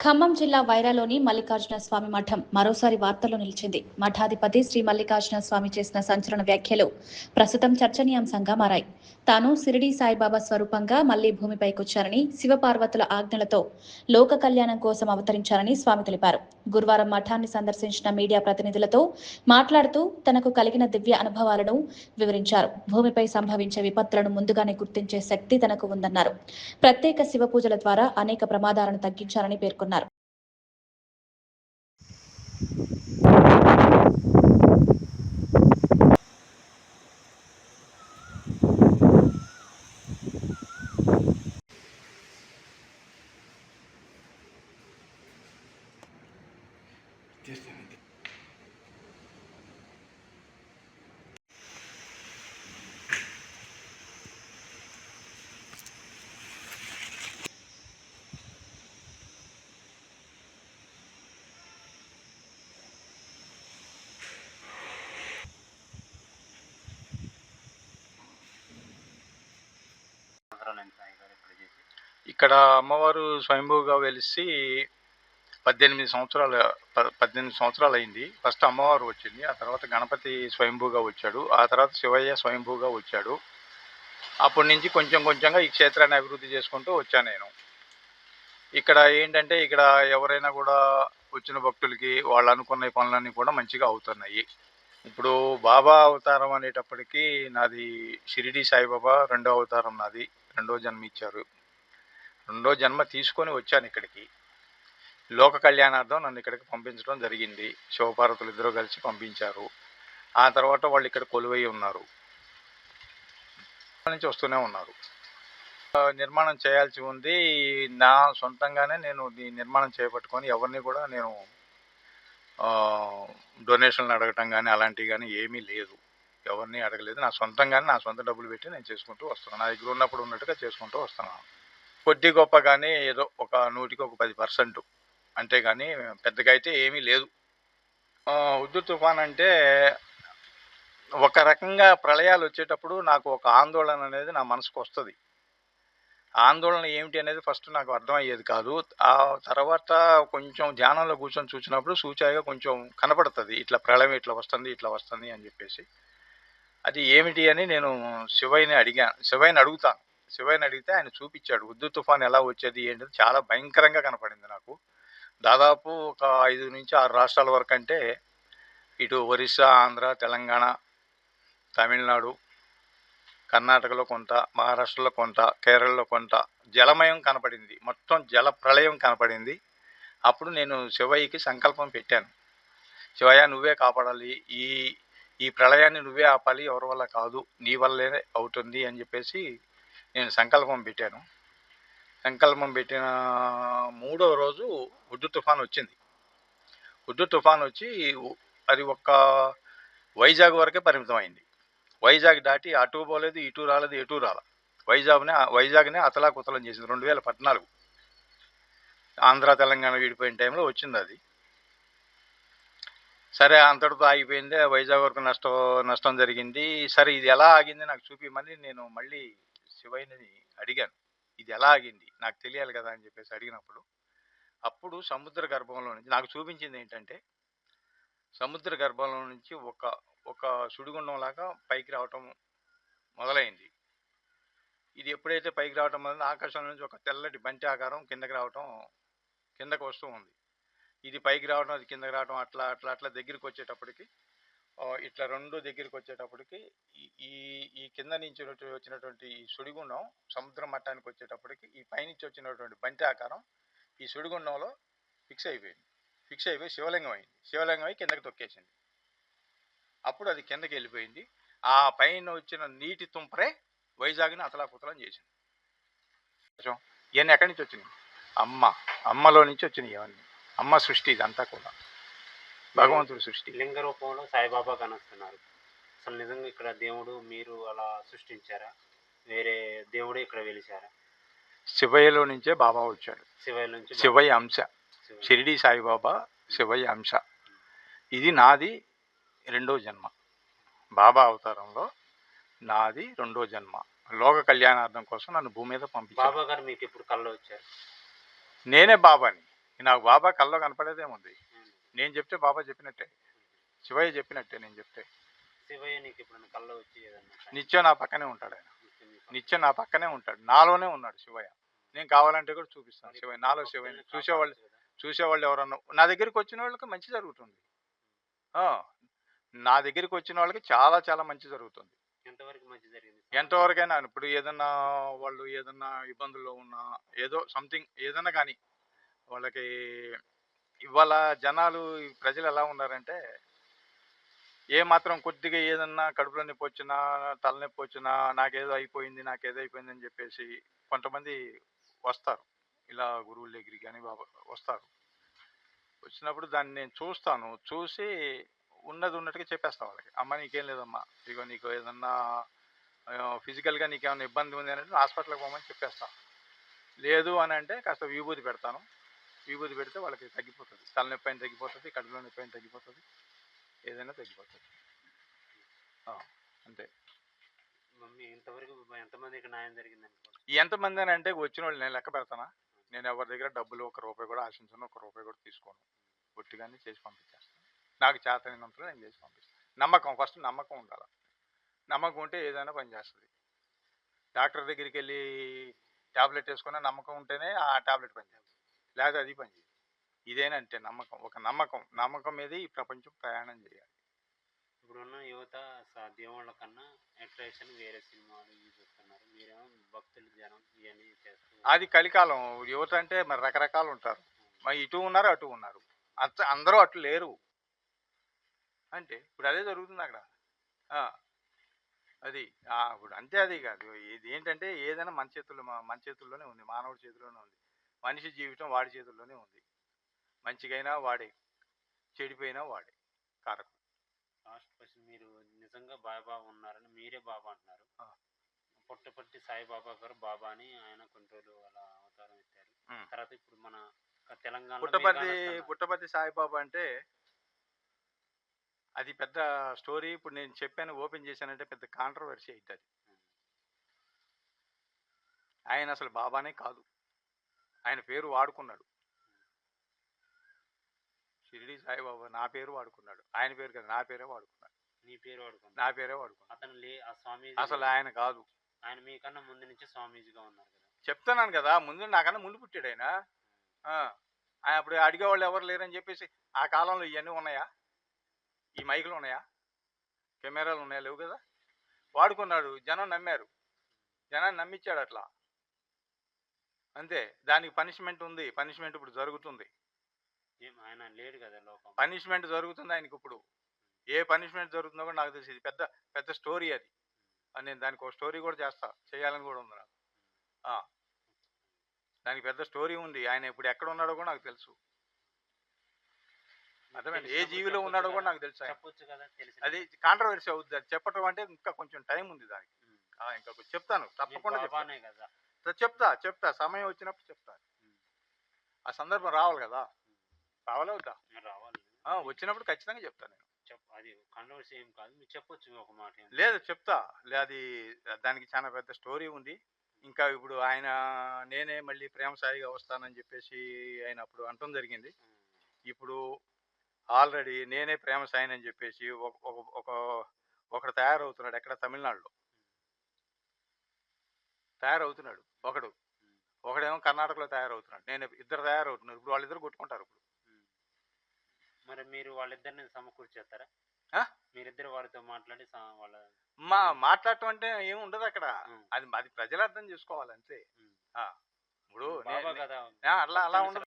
ఖమ్మం జిల్లా వైరాలోని మల్లికార్జున స్వామి మఠం మరోసారి వార్తల్లో నిలిచింది. మఠాధిపతి శ్రీ మల్లికార్జున స్వామి చేసిన సంచలన వ్యాఖ్యలు ప్రస్తుతం చర్చనీయాంశంగా మారాయి. తాను షిరిడీ సాయిబాబా స్వరూపంగా మళ్లీ భూమిపైకొచ్చారని, శివపార్వతుల ఆజ్ఞలతో లోక కళ్యాణం కోసం అవతరించారని స్వామి తెలిపారు. గురువారం మఠాన్ని సందర్శించిన మీడియా ప్రతినిధులతో మాట్లాడుతూ తనకు కలిగిన దివ్య అనుభవాలను వివరించారు. భూమిపై సంభవించే విపత్తులను ముందుగానే గుర్తించే శక్తి తనకు ఉందన్నారు. ప్రత్యేక శివ పూజల ద్వారా అనేక ప్రమాదాలను తగ్గించారని పేర్కొన్నారు. ఇక్కడ అమ్మవారు స్వయంభూగా వెలిసి 18 సంవత్సరాలు అయింది. ఫస్ట్ అమ్మవారు వచ్చింది, ఆ తర్వాత గణపతి స్వయంభూగా వచ్చాడు, ఆ తర్వాత శివయ్య స్వయంభూగా వచ్చాడు. అప్పటి నుంచి కొంచెం కొంచెంగా ఈ క్షేత్రాన్ని అభివృద్ధి చేసుకుంటూ వచ్చాను నేను. ఇక్కడ ఏంటంటే ఇక్కడ ఎవరైనా కూడా వచ్చిన భక్తులకి వాళ్ళు అనుకున్న పనులన్నీ కూడా మంచిగా అవుతున్నాయి. ఇప్పుడు బాబా అవతారం అనేటప్పటికీ నాది షిరిడి సాయిబాబా రెండో అవతారం, నాది రెండో జన్మ ఇచ్చారు. రెండో జన్మ తీసుకొని వచ్చాను ఇక్కడికి. లోక కళ్యాణార్థం నన్ను ఇక్కడికి పంపించడం జరిగింది. శివపార్వతులు ఇద్దరు కలిసి పంపించారు. ఆ తర్వాత వాళ్ళు ఇక్కడ కొలువై ఉన్నారు, నుంచి వస్తూనే ఉన్నారు. నిర్మాణం చేయాల్సి ఉంది. నా సొంతంగానే నేను ఈ నిర్మాణం చేపట్టుకొని ఎవరిని కూడా నేను డొనేషన్లు అడగటం కానీ అలాంటివి కానీ ఏమీ లేదు. ఎవరిని అడగలేదు. నా సొంతంగానే నా సొంత డబ్బులు పెట్టి నేను చేసుకుంటూ వస్తున్నాను. నా దగ్గర ఉన్నప్పుడు ఉన్నట్టుగా చేసుకుంటూ వస్తున్నాను. కొద్ది గొప్ప కానీ ఏదో ఒక 100కి ఒక 10%, అంతేగాని పెద్దగా అయితే ఏమీ లేదు. హుద్హుద్ తుఫాన్ అంటే ఒక రకంగా ప్రళయాలు వచ్చేటప్పుడు నాకు ఒక ఆందోళన అనేది నా మనసుకు వస్తుంది. ఆందోళన ఏమిటి అనేది ఫస్ట్ నాకు అర్థమయ్యేది కాదు. ఆ తర్వాత కొంచెం ధ్యానంలో కూర్చొని చూసినప్పుడు సూచాయిగా కొంచెం కనపడుతుంది, ఇట్లా ప్రళయం ఇట్లా వస్తుంది అని చెప్పేసి. అది ఏమిటి అని నేను శివయ్యని అడుగుతాను. శివయ్యని అడిగితే ఆయన చూపించాడు హుద్హుద్ తుఫాన్ ఎలా వచ్చేది ఏంటది. చాలా భయంకరంగా కనపడింది నాకు. దాదాపు ఒక 5 నుంచి 6 రాష్ట్రాల వరకు, అంటే ఇటు ఒరిస్సా, ఆంధ్ర, తెలంగాణ, తమిళనాడు, కర్ణాటకలో కొంత, మహారాష్ట్రలో కొంత, కేరళలో కొంత జలమయం కనపడింది. మొత్తం జల ప్రళయం కనపడింది. అప్పుడు నేను శివయ్యకి సంకల్పం పెట్టాను, శివయ్య నువ్వే కాపాడాలి, ఈ ప్రళయాన్ని నువ్వే ఆపాలి, ఎవరి వల్ల కాదు, నీ వల్లే అవుతుంది అని చెప్పేసి నేను సంకల్పం పెట్టాను. సంకల్పం పెట్టిన 3వ రోజు హుద్హుద్ తుఫాన్ వచ్చింది. హుద్హుద్ తుఫాన్ వచ్చి అది ఒక్క వైజాగ్ వరకే పరిమితం అయింది. వైజాగ్ దాటి అటు పోలేదు, ఇటు రాలేదు, ఎటు రాల. వైజాగ్నే అతలాకుతలం చేసింది. 2014 ఆంధ్ర తెలంగాణ విడిపోయిన టైంలో వచ్చింది అది. సరే, అంతటితో ఆగిపోయింది. వైజాగ్ వరకు నష్టం జరిగింది. సరే, ఇది ఎలా ఆగింది నాకు చూపిమని నేను మళ్ళీ శివయ్యని అడిగాను. ఇది ఎలా ఆగింది నాకు తెలియాలి కదా అని చెప్పేసి అడిగినప్పుడు, అప్పుడు సముద్ర గర్భంలో నుంచి నాకు చూపించింది ఏంటంటే, సముద్ర గర్భంలో నుంచి ఒక సుడిగుండం లాగా పైకి రావటం మొదలైంది. ఇది ఎప్పుడైతే పైకి రావటం మొదలైంది, ఆకాశం నుంచి ఒక తెల్లటి బంతి ఆకారం కిందకు వస్తూ ఉంది. ఇది పైకి రావడం, అది కిందకి రావడం, అట్లా దగ్గరికి వచ్చేటప్పటికి, ఇట్లా రెండు దగ్గరికి వచ్చేటప్పటికి ఈ కింద నుంచి వచ్చినటువంటి ఈ సుడిగుండం సముద్ర మట్టానికి వచ్చేటప్పటికి ఈ పైనుంచి వచ్చినటువంటి బంతి ఆకారం ఈ సుడిగుండంలో ఫిక్స్ అయిపోయి శివలింగం అయింది. శివలింగం అయి కిందకి తొక్కేసింది. అప్పుడు అది కిందకి వెళ్ళిపోయింది. ఆ పైన వచ్చిన నీటి తుంపరే వైజాగ్ని అతలాకుతలం చేసింది. ఇవన్నీ ఎక్కడి నుంచి వచ్చినాయి? అమ్మలో నుంచి వచ్చినాయి. ఇవన్నీ అమ్మ సృష్టి. ఇదంతా కూడా భగవంతుడి సృష్టి. లింగ రూపంలో సాయిబాబా కనొస్తున్నారు. అసలు నిజంగా ఇక్కడ దేవుడు మీరు అలా సృష్టించారా? వేరే దేవుడే ఇక్కడ వెలిసారా? శివయ్యలో నుంచే బాబా వచ్చాడు. శివయ్య అంశ. షిరిడి సాయిబాబా శివయ్య అంశ. ఇది నాది రెండో జన్మ. బాబా అవతారంలో నాది రెండో జన్మ. లోక కళ్యాణార్థం కోసం నన్ను భూమి మీద పంపించారు. బాబా గారు మీకు ఎప్పుడు కల్లో వచ్చారు? నేనే బాబాని. నాకు బాబా కల్లో కనపడేదేముంది, ఉమ్. నేను చెప్తే బాబా చెప్పినట్టే, శివయ్య చెప్పినట్టే నేను చెప్తే. శివయ్య నీకు ఎప్పుడైనా కల్లో వచ్చి ఏదన్నా నిత్యం నా పక్కనే ఉంటాడు ఆయన, నిత్యం మీ పక్కన నిత్యం నా పక్కనే ఉంటాడు, నాలోనే ఉన్నాడు శివయ్య. నేను కావాలంటే కూడా చూపిస్తాను మరి శివయ్య, ఇప్పుడు నాలో భక్తుల్ని శివయ్య. చూసేవాళ్ళు కాపాడొచ్చు కదా. చూసేవాళ్ళు ఎవరన్నా నా దగ్గరికి వచ్చిన వాళ్ళకి మంచి జరుగుతుంది. ఆ, నా దగ్గరికి వచ్చిన వాళ్ళకి చాలా చాలా మంచి జరుగుతుంది. ఎంతవరకు మంచి జరిగింది? ఎంతవరకైనా ఇప్పుడు ఏదన్నా వాళ్ళు ఏదన్నా ఇబ్బందుల్లో ఉన్నా, ఏదో సంథింగ్ ఏదన్నా కానీ వాళ్ళకి ఇవాళ జనాలు ఈ ప్రజలు ఎలా ఉన్నారంటే, ఏ మాత్రం కొద్దిగా ఏదన్నా కడుపులో నొప్పి వచ్చినా, తలనొప్పి వచ్చినా, నాకేదో అయిపోయింది నాకేదో అయిపోయింది అని చెప్పేసి కొంతమంది వస్తారు. ఇలా గురువుల దగ్గరికి కానీ బాబా వస్తారు. వచ్చినప్పుడు దాన్ని నేను చూస్తాను. చూసి ఉన్నది ఉన్నట్టుగా చెప్పేస్తా వాళ్ళకి. అమ్మ నీకేం లేదమ్మా, ఇగో నీకు ఏదన్నా ఫిజికల్గా నీకేమైనా ఇబ్బంది ఉంది అని అంటే హాస్పిటల్కి పోమని చెప్పేస్తా. లేదు అని అంటే కాస్త విభూతి పెడతాను. విభూతి పెడితే వాళ్ళకి తగ్గిపోతుంది. తలనొప్పి అయిన తగ్గిపోతుంది, కడుపులో నొప్పి అయిన తగ్గిపోతుంది, ఏదైనా తగ్గిపోతుంది. అంతే. మమ్మీ ఇంతవరకు ఎంతమందికి న్యాయం జరిగింది అనుకోవచ్చు? ఎంతమంది అని అంటే వచ్చిన వాళ్ళు నేను లెక్క పెడతానా? నేను ఎవరి దగ్గర డబ్బులు ₹1 కూడా ఆశించను, ₹1 కూడా తీసుకోను. ఒట్టిగానే చేసి పంపించేస్తాను. నాకు చేతనైనంతలో నేను చేసి పంపిస్తాను. నమ్మకం, ఫస్ట్ నమ్మకం ఉండాలి. నమ్మకం ఉంటే ఏదైనా పని చేస్తుంది. డాక్టర్ దగ్గరికి వెళ్ళి ట్యాబ్లెట్ వేసుకున్న నమ్మకం ఉంటేనే ఆ ట్యాబ్లెట్ పని చేస్తుంది, లేకపోతే అది పని చేయదు. ఇదేనా అంటే నమ్మకం, ఒక నమ్మకం మీద ఈ ప్రపంచం ప్రయాణం చేయాలి. ఇప్పుడున్న యువత దేవుళ్ళ కన్నా అట్రాక్షన్ వేరే సినిమాలు ఇవి చూస్తున్నారు. మీరేమో భక్తులు జనం ఇవన్నీ చేస్తూ అది కలికాలం. యువత అంటే మరి రకరకాలు ఉంటారు. మరి ఇటు ఉన్నారు అటు ఉన్నారు, అందరూ అటు లేరు. అంటే ఇప్పుడు అదే జరుగుతుంది అక్కడ. ఆ, అది ఇప్పుడు అంతే. అది కాదు, ఇది ఏంటంటే ఏదైనా మన చేతుల్లోనే ఉంది, మానవుడి చేతిలోనే ఉంది. మనిషి జీవితం వాడి చేతుల్లోనే ఉంది. మంచిగైనా వాడే, చెడిపోయినా వాడే కారకుడు. లాస్ట్ క్వశ్చన్, మీరు నిజంగా బాబా ఉన్నారని మీరే బాబా అంటున్నారు. ఆ. పుట్టపర్తి సాయిబాబా గారు బాబా అని ఆయన కొన్ని రోజులు అలా అవతారం ఎత్తారు. తర్వాత ఇప్పుడు మన తెలంగాణ పుట్టపర్తి సాయిబాబా అంటే అది పెద్ద స్టోరీ. ఇప్పుడు నేను చెప్పాను, ఓపెన్ చేశానంటే పెద్ద కాంట్రవర్సీ అవుతుంది. ఆయన అసలు బాబానే కాదు, ఆయన పేరు వాడుకున్నాడు. షిరిడి సాయిబాబా నా పేరు వాడుకున్నాడు, ఆయన పేరు కదా, నా పేరే వాడుకున్నాడు. నీ పేరు వాడుకున్నాడు, నా పేరే వాడుకున్నాడు. అతను ఆ స్వామీజీ అసలు ఆయన కాదు. ఆయన మీకన్నా ముందు నుంచి స్వామీజీగా ఉన్నారు కదా. చెప్తున్నాను కదా, నాకన్నా ముందు పుట్టాడు ఆయన. ఆయన అప్పుడు అడిగేవాళ్ళు ఎవరు లేరని చెప్పేసి, ఆ కాలంలో ఇవన్నీ ఉన్నాయా? ఈ మైకులు ఉన్నాయా? కెమెరాలు ఉన్నాయా? లేవు కదా. వాడుకున్నాడు, జనం నమ్మారు, జనాన్ని నమ్మించాడు అట్లా, అంతే. దానికి పనిష్మెంట్ ఉంది, పనిష్మెంట్ ఇప్పుడు జరుగుతుంది. ఆయన లేడు కదా లోకం, పనిష్మెంట్ జరుగుతుంది ఆయనకి ఇప్పుడు. ఏ పనిష్మెంట్ జరుగుతుందో కూడా నాకు తెలిసి, ఇది పెద్ద పెద్ద స్టోరీ అది. నేను దానికి ఒక స్టోరీ కూడా చేయాలని కూడా ఉంది నాకు. దానికి పెద్ద స్టోరీ ఉంది. ఆయన ఇప్పుడు ఎక్కడ ఉన్నాడో కూడా నాకు తెలుసు. అర్థమైంది, ఏ జీవిలో ఉన్నాడో కూడా నాకు తెలుసు. చెప్పొచ్చు కదా, అది కాంట్రవర్సీ అవుతుంది. అది చెప్పటం అంటే ఇంకా కొంచెం టైం ఉంది దానికి. ఇంకా చెప్తాను, తప్పకుండా చెప్తా సమయం వచ్చినప్పుడు చెప్తా. ఆ సందర్భం రావాలి కదా, రావాలి అవుతా, వచ్చినప్పుడు ఖచ్చితంగా చెప్తాను నేను. అది కాంట్రవర్సీ ఏం కాదు, మీరు చెప్పొచ్చు ఒక మాట. లేదు చెప్తా, అది దానికి చాలా పెద్ద స్టోరీ ఉంది. ఇంకా ఇప్పుడు ఆయన నేనే మళ్ళీ ప్రేమ సాయిగా వస్తానని చెప్పేసి ఆయన అప్పుడు అంటం జరిగింది. ఇప్పుడు ఆల్రెడీ నేనే ప్రేమ సాయిని అని చెప్పేసి ఒకడు తయారవుతున్నాడు. ఎక్కడ? తమిళనాడులో తయారవుతున్నాడు ఒకడేమో కర్ణాటకలో తయారవుతున్నాడు. ఇద్దరు తయారవుతున్నారు. ఇప్పుడు వాళ్ళిద్దరు కొట్టుకుంటారు ఇప్పుడు. మరి మీరు వాళ్ళిద్దరిని సమకూర్చేస్తారా? మీరిద్దరు వారితో మాట్లాడి మాట్లాడటం అంటే ఏమి ఉండదు అక్కడ. అది ప్రజలు అర్థం చేసుకోవాలి అంతే. ఇప్పుడు అలా ఉండదు.